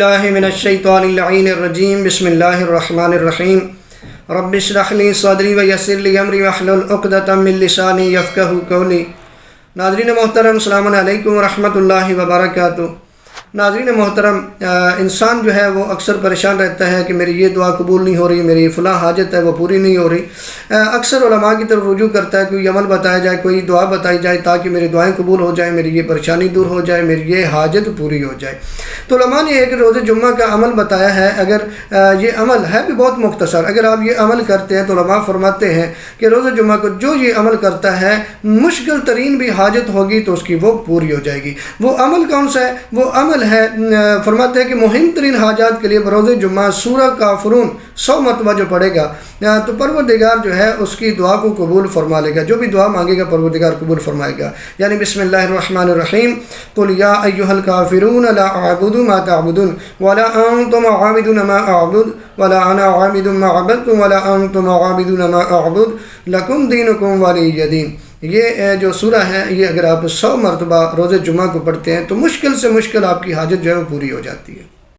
باللہ من الشیطان اللعین الرجیم بسم اللہ الرحمن الرحیم رب اشرح لی صدری ویسر لی امری واحلل عقدۃ من لسانی یفقہوا قولی۔ ناظرین محترم، السلام علیکم ورحمۃ اللہ وبرکاتہ۔ ناظرین محترم، انسان جو ہے وہ اکثر پریشان رہتا ہے کہ میری یہ دعا قبول نہیں ہو رہی، میری فلاں حاجت ہے وہ پوری نہیں ہو رہی۔ اکثر علماء کی طرف رجوع کرتا ہے، کوئی عمل بتایا جائے، کوئی دعا بتائی جائے تاکہ میری دعائیں قبول ہو جائیں، میری یہ پریشانی دور ہو جائے، میری یہ حاجت پوری ہو جائے۔ تو علماء نے ایک روز جمعہ کا عمل بتایا ہے۔ اگر یہ عمل ہے بھی بہت مختصر، اگر آپ یہ عمل کرتے ہیں تو علماء فرماتے ہیں کہ روز جمعہ کو جو یہ عمل کرتا ہے، مشکل ترین بھی حاجت ہوگی تو اس کی وہ پوری ہو جائے گی۔ وہ عمل کون سا ہے؟ وہ عمل ہے، فرماتے ہیں کہ مہم ترین حاجات کے لیے بروز جمعہ سورہ کافرون 100 مرتبہ جو پڑھے گا تو پروردگار جو ہے اس کی دعا کو قبول فرما لے گا۔ جو بھی دعا مانگے گا پروردگار قبول فرمائے گا۔ یعنی بسم اللہ الرحمن الرحیم، قل یا ایھا الکافرون لا اعبد ما تعبدون ولا انتم عابدون ما اعبد ولا انا عابد ما عبدتم ولا انتم عابدون ما اعبد لکم دینکم ولی دین۔ یہ جو سورہ ہے، یہ اگر آپ 100 مرتبہ روز جمعہ کو پڑھتے ہیں تو مشکل سے مشکل آپ کی حاجت جو ہے وہ پوری ہو جاتی ہے۔